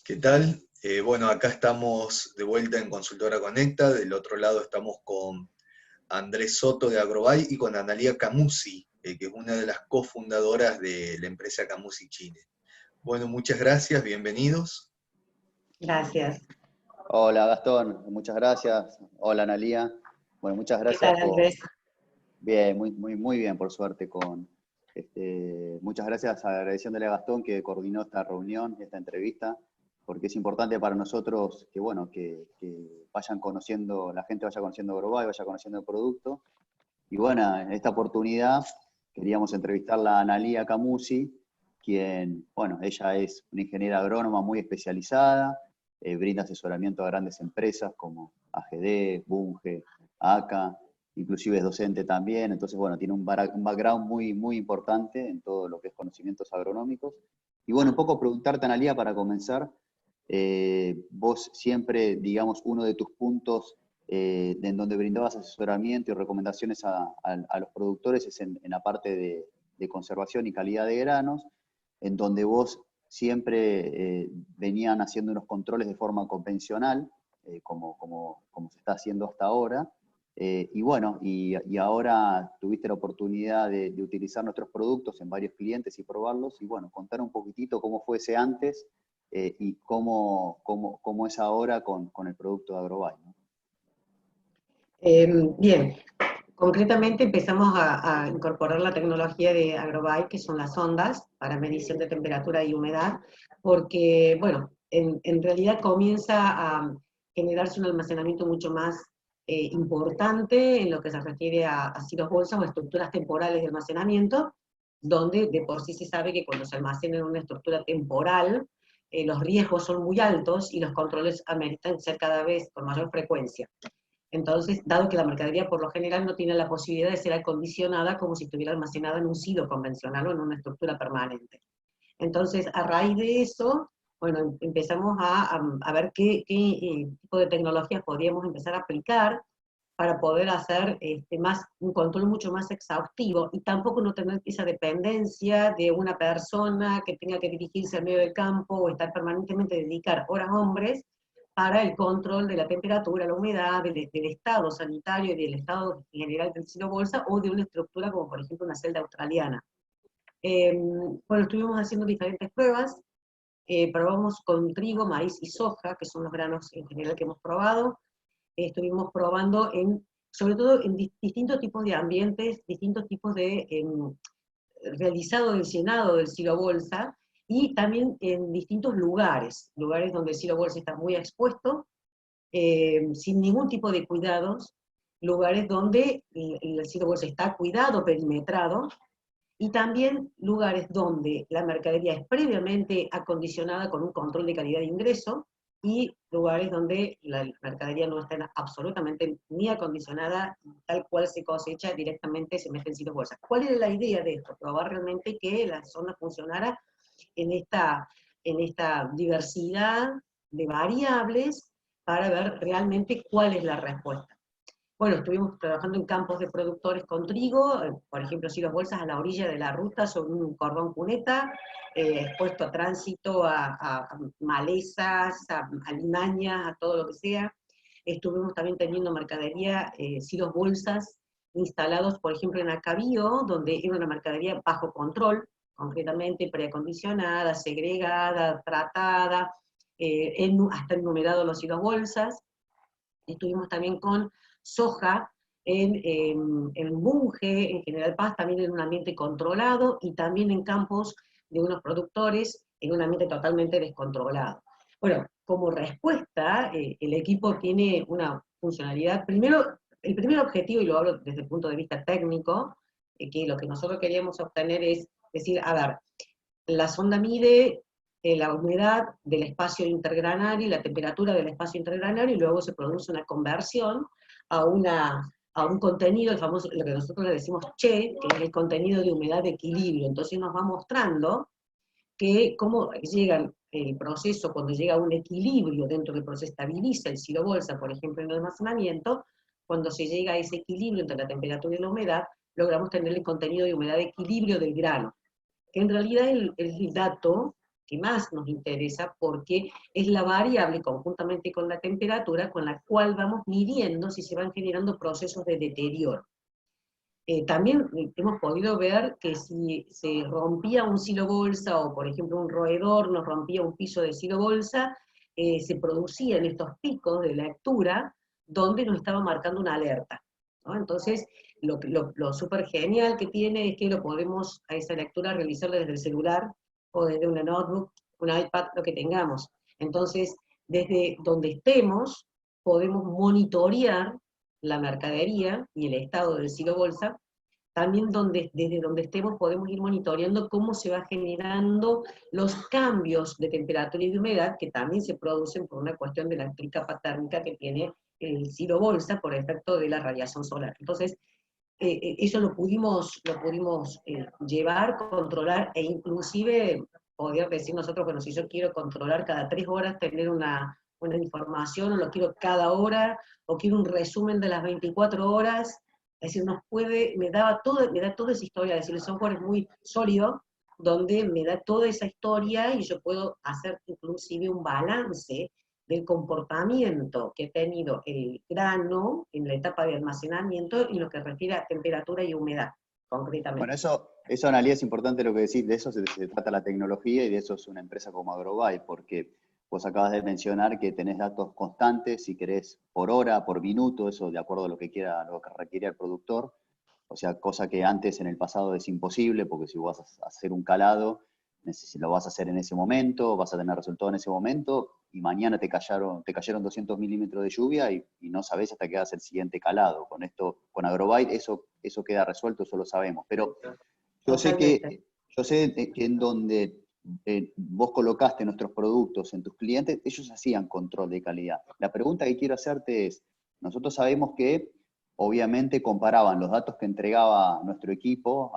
¿Qué tal? Bueno, acá estamos de vuelta en Consultora Conecta, del otro lado estamos con Andrés Soto de Agrobay y con Analía Camusi, que es una de las cofundadoras de la empresa Camusi Chile. Bueno, muchas gracias, bienvenidos. Gracias. Hola Gastón, muchas gracias. Hola Analía. Bueno, muchas ¿Qué gracias tal, por... Andrés? Bien, muy bien, por suerte. Muchas gracias, agradeciéndole a Gastón que coordinó esta reunión, esta entrevista, porque es importante para nosotros que, bueno, que vayan conociendo, la gente vaya conociendo Agrobay, vaya conociendo el producto. Y bueno, en esta oportunidad queríamos entrevistarla a Analía Camusi, quien, bueno, ella es una ingeniera agrónoma muy especializada, brinda asesoramiento a grandes empresas como AGD, Bunge, ACA, inclusive es docente también, entonces, bueno, tiene un background muy importante en todo lo que es conocimientos agronómicos. Y bueno, un poco preguntarte, Analía, para comenzar, vos siempre, digamos, uno de tus puntos en donde brindabas asesoramiento y recomendaciones a los productores es en la parte de conservación y calidad de granos, en donde vos siempre venían haciendo unos controles de forma convencional, como se está haciendo hasta ahora, y bueno, y ahora tuviste la oportunidad de utilizar nuestros productos en varios clientes y probarlos, y bueno, contar un poquitito cómo fue ese antes y cómo es ahora con el producto de Agrobay, ¿no? Bien, concretamente empezamos a incorporar la tecnología de Agrobay, que son las ondas para medición de temperatura y humedad, porque, bueno, en realidad comienza a generarse un almacenamiento mucho más importante en lo que se refiere a silos bolsas o estructuras temporales de almacenamiento, donde de por sí se sabe que cuando se almacena en una estructura temporal, los riesgos son muy altos y los controles ameritan ser cada vez con mayor frecuencia. Entonces, dado que la mercadería por lo general no tiene la posibilidad de ser acondicionada como si estuviera almacenada en un silo convencional o en una estructura permanente. Entonces, a raíz de eso, bueno, empezamos a ver qué tipo de tecnologías podríamos empezar a aplicar para poder hacer un control mucho más exhaustivo y tampoco no tener esa dependencia de una persona que tenga que dirigirse al medio del campo o estar permanentemente dedicar horas hombres para el control de la temperatura, la humedad, del estado sanitario y del estado general del silo bolsa o de una estructura como por ejemplo una celda australiana. Bueno, estuvimos haciendo diferentes pruebas, probamos con trigo, maíz y soja, que son los granos en general que hemos probado. Estuvimos probando sobre todo en distintos tipos de ambientes, distintos tipos de realizado del llenado del silo bolsa, y también en distintos lugares donde el silo bolsa está muy expuesto, sin ningún tipo de cuidados, lugares donde el silo bolsa está cuidado, perimetrado, y también lugares donde la mercadería es previamente acondicionada con un control de calidad de ingreso, y lugares donde la mercadería no está absolutamente ni acondicionada, tal cual se cosecha directamente se mete en silos bolsa. ¿Cuál era la idea de esto? Probar realmente que la zona funcionara en esta diversidad de variables para ver realmente cuál es la respuesta. Bueno, estuvimos trabajando en campos de productores con trigo, por ejemplo, silos bolsas a la orilla de la ruta sobre un cordón cuneta, expuesto a tránsito, a malezas, a limañas, a todo lo que sea. Estuvimos también teniendo mercadería, silos bolsas instalados, por ejemplo, en Acabío, donde era una mercadería bajo control, concretamente preacondicionada, segregada, tratada, hasta enumerado los silos bolsas. Estuvimos también con soja en Bunge, en General Paz, también en un ambiente controlado, y también en campos de unos productores en un ambiente totalmente descontrolado. Bueno, como respuesta, el equipo tiene una funcionalidad, primero, el primer objetivo, y lo hablo desde el punto de vista técnico, que lo que nosotros queríamos obtener es decir, a ver, la sonda mide la humedad del espacio intergranario y la temperatura del espacio intergranario, y luego se produce una conversión a, a un contenido, el famoso, lo que nosotros le decimos che, que es el contenido de humedad de equilibrio. Entonces nos va mostrando que cómo llega el proceso, cuando llega a un equilibrio dentro del proceso, estabiliza el silo bolsa, por ejemplo, en el almacenamiento. Cuando se llega a ese equilibrio entre la temperatura y la humedad, logramos tener el contenido de humedad de equilibrio del grano, que en realidad es el dato que más nos interesa porque es la variable conjuntamente con la temperatura con la cual vamos midiendo si se van generando procesos de deterioro. También hemos podido ver que si se rompía un silo bolsa o por ejemplo un roedor nos rompía un piso de silo bolsa, se producían estos picos de lectura donde nos estaba marcando una alerta, ¿no? Entonces, lo súper genial que tiene es que lo podemos a esa lectura realizarla desde el celular o desde una notebook, un iPad, lo que tengamos. Entonces, desde donde estemos, podemos monitorear la mercadería y el estado del silo bolsa. También desde donde estemos podemos ir monitoreando cómo se va generando los cambios de temperatura y de humedad que también se producen por una cuestión de la tricapa térmica que tiene el silo bolsa por efecto de la radiación solar. Entonces, eso lo pudimos llevar, controlar, e inclusive poder decir nosotros, bueno, si yo quiero controlar cada 3 horas, tener una información, o lo quiero cada hora, o quiero un resumen de las 24 horas, es decir, me da toda esa historia, es decir, el software es muy sólido, donde me da toda esa historia y yo puedo hacer inclusive un balance del comportamiento que ha tenido el grano en la etapa de almacenamiento en lo que refiere a temperatura y humedad, concretamente. Bueno, eso Analía, es importante lo que decís, de eso se trata la tecnología y de eso es una empresa como Agrobay, porque vos acabas de mencionar que tenés datos constantes, si querés, por hora, por minuto, eso de acuerdo a lo que requiere el productor, o sea, cosa que antes en el pasado es imposible, porque si vos vas a hacer un calado, lo vas a hacer en ese momento, vas a tener resultado en ese momento, y mañana te cayeron 200 milímetros de lluvia y no sabés hasta qué hace el siguiente calado. Con Agrobite eso queda resuelto, eso lo sabemos. Pero yo sé que en donde vos colocaste nuestros productos en tus clientes, ellos hacían control de calidad. La pregunta que quiero hacerte es, nosotros sabemos que obviamente comparaban los datos que entregaba nuestro equipo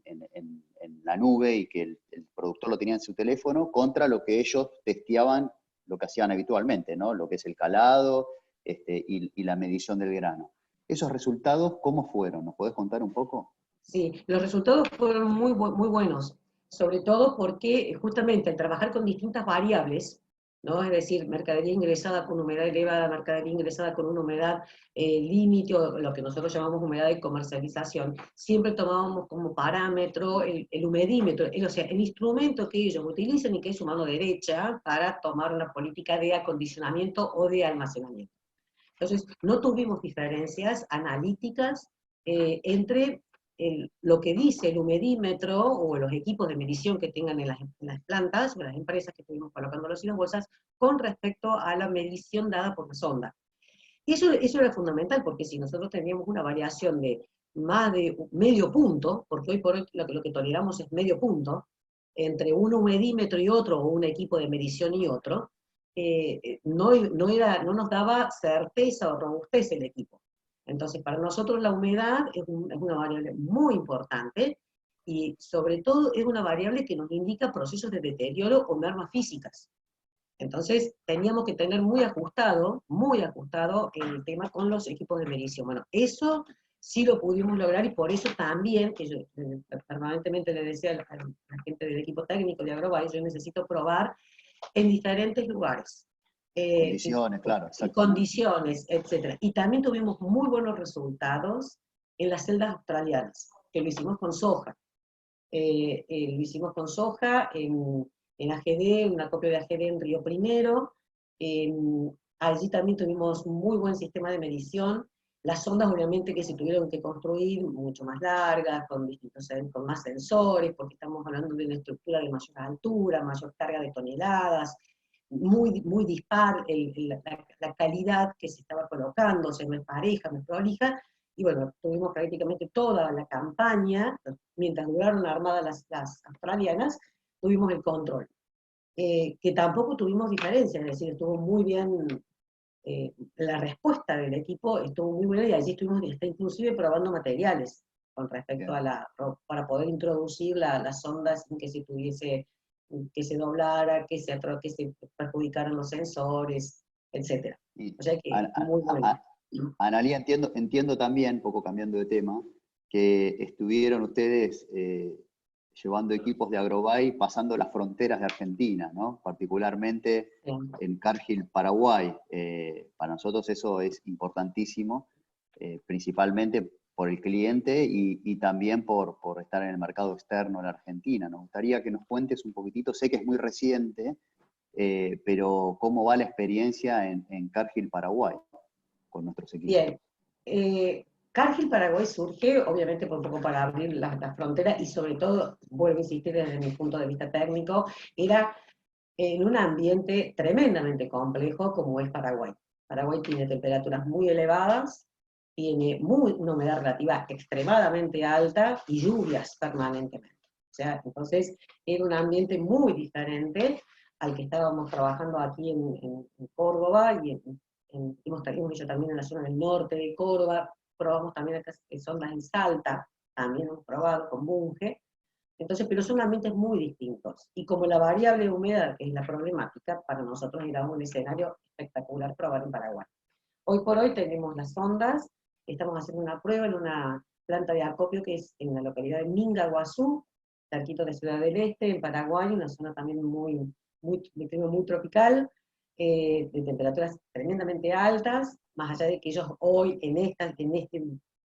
en la nube y que el productor lo tenía en su teléfono contra lo que ellos testeaban, lo que hacían habitualmente, ¿no? Lo que es el calado y la medición del grano. ¿Esos resultados cómo fueron? ¿Nos podés contar un poco? Sí, los resultados fueron muy buenos, sobre todo porque justamente al trabajar con distintas variables, ¿no? Es decir, mercadería ingresada con humedad elevada, mercadería ingresada con una humedad límite, o lo que nosotros llamamos humedad de comercialización, siempre tomábamos como parámetro el humedímetro, o sea, el instrumento que ellos utilizan y que es su mano derecha para tomar una política de acondicionamiento o de almacenamiento. Entonces, no tuvimos diferencias analíticas entre lo que dice el humedímetro o los equipos de medición que tengan en las plantas o en las empresas que estuvimos colocando los hilos bolsas con respecto a la medición dada por la sonda. Y eso era fundamental, porque si nosotros teníamos una variación de más de medio punto, porque hoy por hoy lo que toleramos es medio punto, entre un humedímetro y otro, o un equipo de medición y otro, no nos daba certeza o robustez el equipo. Entonces, para nosotros la humedad es una variable muy importante, y sobre todo es una variable que nos indica procesos de deterioro o mermas físicas. Entonces, teníamos que tener muy ajustado el tema con los equipos de medición. Bueno, eso sí lo pudimos lograr, y por eso también, que yo permanentemente le decía a la gente del equipo técnico de Agrobay, yo necesito probar en diferentes lugares. Condiciones, claro, Condiciones, etc. Y también tuvimos muy buenos resultados en las celdas australianas, que lo hicimos con soja. Lo hicimos con soja en AGD, una copia de AGD en Río Primero. Allí también tuvimos un muy buen sistema de medición. Las sondas obviamente que se tuvieron que construir mucho más largas, con más sensores, porque estamos hablando de una estructura de mayor altura, mayor carga de toneladas, muy dispar la calidad que se estaba colocando, o sea, no es pareja, no es prolija. Y bueno, tuvimos prácticamente toda la campaña, mientras duraron armadas las australianas, tuvimos el control. Que tampoco tuvimos diferencia, es decir, estuvo muy bien, la respuesta del equipo estuvo muy buena, y allí estuvimos hasta inclusive probando materiales con respecto para poder introducir las sondas sin que se tuviese, que se doblara, que se perjudicaran los sensores, etc. O sea que muy bueno. Analía, entiendo también, poco cambiando de tema, que estuvieron ustedes llevando equipos de Agrobay, pasando las fronteras de Argentina, ¿no? Particularmente en Cargill, Paraguay. Para nosotros eso es importantísimo, principalmente por el cliente y también por estar en el mercado externo en Argentina. Nos gustaría que nos cuentes un poquitito, sé que es muy reciente, pero ¿cómo va la experiencia en Cargill, Paraguay, con nuestros equipos? Bien. Cargill Paraguay surge, obviamente, un poco para abrir las fronteras y sobre todo, vuelvo a insistir desde mi punto de vista técnico, era en un ambiente tremendamente complejo como es Paraguay. Paraguay tiene temperaturas muy elevadas, tiene una humedad relativa extremadamente alta y lluvias permanentemente. O sea, entonces era un ambiente muy diferente al que estábamos trabajando aquí en Córdoba y hemos hecho también en la zona del norte de Córdoba, probamos también acá sondas en Salta, también hemos probado con Bunge. Entonces, pero son ambientes muy distintos. Y como la variable humedad, que es la problemática, para nosotros era un escenario espectacular probar en Paraguay. Hoy por hoy tenemos las sondas, estamos haciendo una prueba en una planta de acopio que es en la localidad de Minga, Guazú, cerquito de Ciudad del Este, en Paraguay, una zona también de clima muy tropical, de temperaturas tremendamente altas, más allá de que ellos hoy en este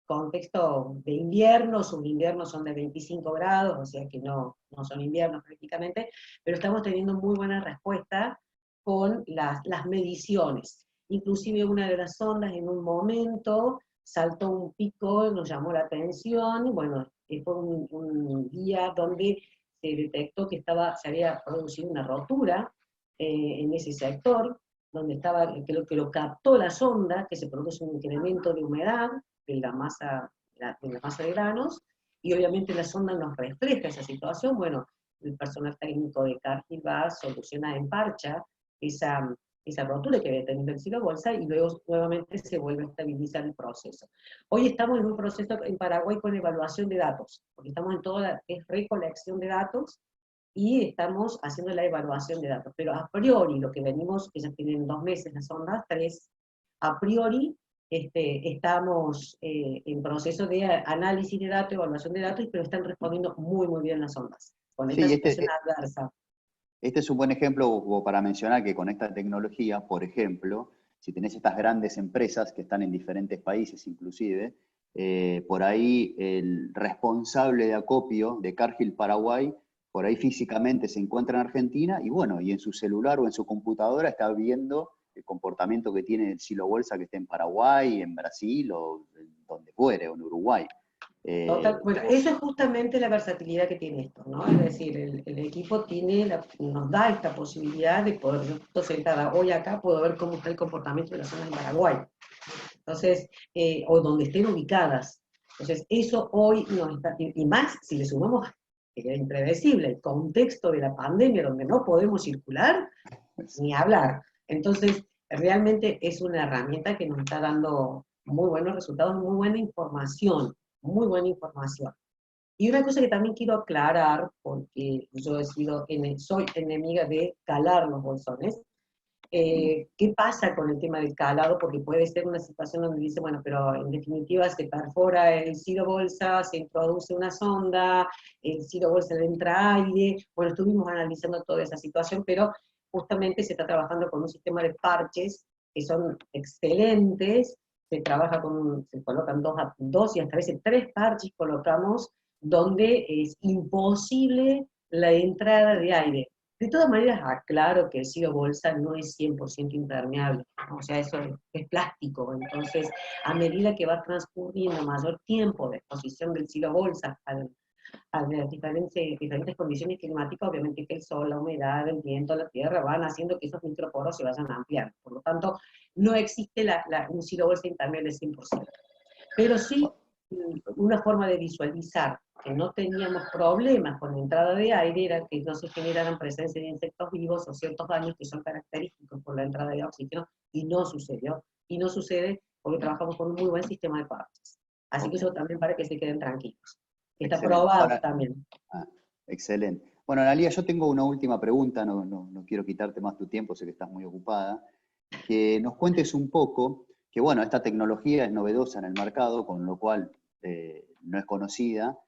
contexto de invierno, sus inviernos son de 25 grados, o sea que no son inviernos prácticamente, pero estamos teniendo muy buena respuesta con las mediciones. Inclusive una de las sondas en un momento saltó un pico, nos llamó la atención, y bueno, fue un día donde se detectó que se había producido una rotura en ese sector, donde estaba, que lo captó la sonda, que se produce un incremento de humedad de la masa de granos, y obviamente la sonda nos refleja esa situación. Bueno, el personal técnico de Cargill va a solucionar en parcha esa rotura que había tenido el silo bolsa y luego nuevamente se vuelve a estabilizar el proceso. Hoy estamos en un proceso en Paraguay con evaluación de datos, porque estamos en toda la recolección de datos y estamos haciendo la evaluación de datos. Pero a priori, lo que venimos, que ya tienen 2 meses las sondas, 3, a priori estamos en proceso de análisis de datos, evaluación de datos, pero están respondiendo muy, muy bien las sondas, con esta Sí, situación adversa. este es un buen ejemplo para mencionar que con esta tecnología, por ejemplo, si tenés estas grandes empresas que están en diferentes países inclusive, por ahí el responsable de acopio de Cargill Paraguay, por ahí físicamente se encuentra en Argentina y bueno, y en su celular o en su computadora está viendo el comportamiento que tiene el silo bolsa que esté en Paraguay, en Brasil o donde fuere, o en Uruguay. Total, bueno, eso es justamente la versatilidad que tiene esto, ¿no? Es decir, el equipo nos da esta posibilidad de poder, yo estoy sentada hoy acá, puedo ver cómo está el comportamiento de las zonas en Paraguay. Entonces, o donde estén ubicadas. Entonces, eso hoy nos está, y más si le sumamos, que era impredecible, el contexto de la pandemia donde no podemos circular, ni hablar. Entonces, realmente es una herramienta que nos está dando muy buenos resultados, muy buena información, muy buena información. Y una cosa que también quiero aclarar, porque yo soy enemiga de calar los bolsones. ¿Qué pasa con el tema del calado? Porque puede ser una situación donde dice, bueno, pero en definitiva se perfora el silo bolsa, se introduce una sonda, el silo bolsa le entra aire. Bueno, estuvimos analizando toda esa situación, pero justamente se está trabajando con un sistema de parches que son excelentes. Se colocan dos y hasta a veces 3 parches colocamos donde es imposible la entrada de aire. De todas maneras, aclaro que el silo bolsa no es 100% impermeable, ¿no? O sea, eso es plástico, entonces a medida que va transcurriendo mayor tiempo de exposición del silo bolsa a las diferentes condiciones climáticas, obviamente que el sol, la humedad, el viento, la tierra van haciendo que esos microporos se vayan a ampliar. Por lo tanto, no existe un silo bolsa impermeable 100%. Pero sí, una forma de visualizar que no teníamos problemas con la entrada de aire era que no se generaran presencia de insectos vivos o ciertos daños que son característicos por la entrada de oxígeno, y no sucedió. Y no sucede porque trabajamos con un muy buen sistema de parches. Así que eso también para que se queden tranquilos. Está Excelente. probado Ahora, también. excelente. Bueno, Analía, yo tengo una última pregunta, no quiero quitarte más tu tiempo, sé que estás muy ocupada. Que nos cuentes un poco, que bueno, esta tecnología es novedosa en el mercado, con lo cual no es conocida,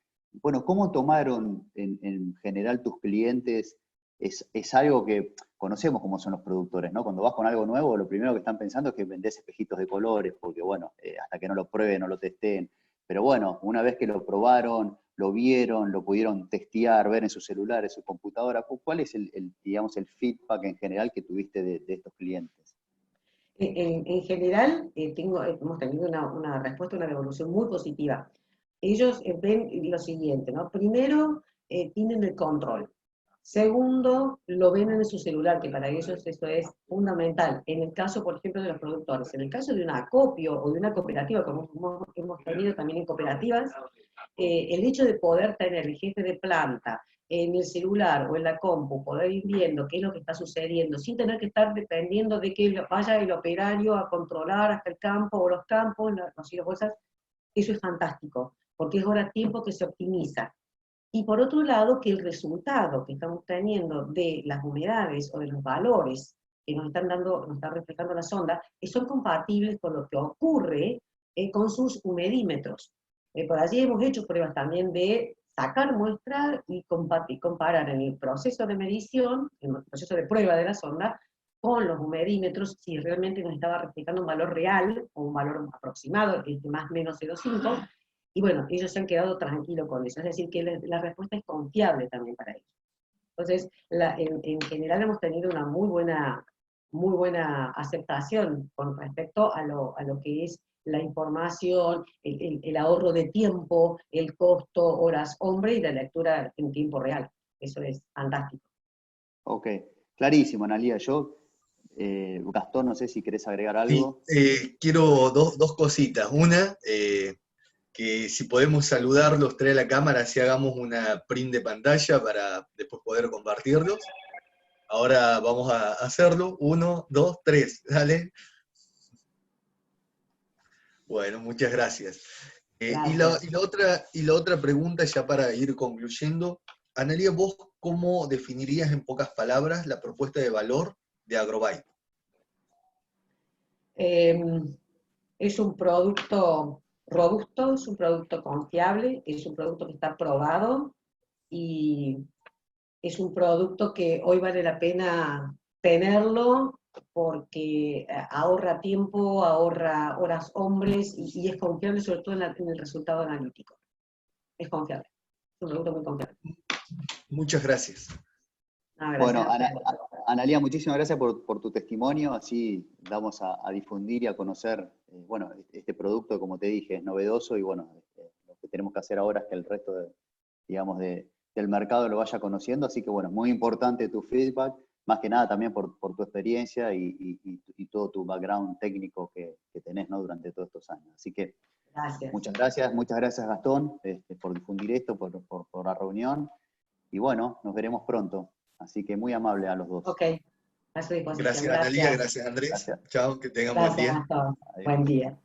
bueno, ¿cómo tomaron en general tus clientes? Es algo que conocemos cómo son los productores, ¿no? Cuando vas con algo nuevo, lo primero que están pensando es que vendés espejitos de colores, porque bueno, hasta que no lo prueben, no lo testeen. Pero bueno, una vez que lo probaron, lo vieron, lo pudieron testear, ver en sus celulares, su computadora, ¿cuál es digamos, el feedback en general que tuviste de estos clientes? En general, hemos tenido una respuesta, una devolución muy positiva. Ellos ven lo siguiente, ¿no? Primero, tienen el control. Segundo, lo ven en su celular, que para ellos eso es fundamental. En el caso, por ejemplo, de los productores. En el caso de un acopio o de una cooperativa, como hemos tenido también en cooperativas, el hecho de poder tener el jefe de planta en el celular o en la compu, poder ir viendo qué es lo que está sucediendo, sin tener que estar dependiendo de que vaya el operario a controlar hasta el campo o los campos, las cosas, eso es fantástico, porque es ahora tiempo que se optimiza. Y por otro lado, que el resultado que estamos teniendo de las humedades o de los valores que nos está reflejando la sonda, son compatibles con lo que ocurre con sus humedímetros. Por allí hemos hecho pruebas también de sacar muestras y comparar en el proceso de medición, en el proceso de prueba de la sonda, con los humedímetros, si realmente nos estaba reflejando un valor real o un valor aproximado, más o menos 0,5, y bueno, ellos se han quedado tranquilos con eso, es decir, que la respuesta es confiable también para ellos. Entonces, en general hemos tenido una muy buena aceptación con respecto a lo que es la información, el ahorro de tiempo, el costo, horas hombre y la lectura en tiempo real. Eso es fantástico. Ok, clarísimo, Analía. Gastón, no sé si querés agregar algo. Sí, quiero dos cositas. Una, que si podemos saludarlos, trae la cámara, así hagamos una print de pantalla para después poder compartirlos. Ahora vamos a hacerlo. 1, 2, 3, dale. Bueno, muchas gracias. Y la otra pregunta, ya para ir concluyendo, Analía, ¿vos cómo definirías en pocas palabras la propuesta de valor de Agrobyte? Es un producto robusto, es un producto confiable, es un producto que está probado y es un producto que hoy vale la pena tenerlo porque ahorra tiempo, ahorra horas hombres y es confiable sobre todo en el resultado analítico. Es confiable, es un producto muy confiable. Muchas gracias. Bueno, Analía, muchísimas gracias por tu testimonio, así vamos a difundir y a conocer, bueno, este producto, como te dije, es novedoso y bueno, lo que tenemos que hacer ahora es que el resto digamos, del mercado lo vaya conociendo, así que bueno, muy importante tu feedback, más que nada también por tu experiencia y todo tu background técnico que tenés, ¿no? Durante todos estos años. Así que gracias. Muchas gracias Gastón, por difundir esto, por la reunión, y bueno, nos veremos pronto. Así que muy amable a los dos. Ok, a su disposición. Gracias, Analía, gracias, Andrés. Gracias. Chao, que tengan buen día. Gracias a todos. Buen día.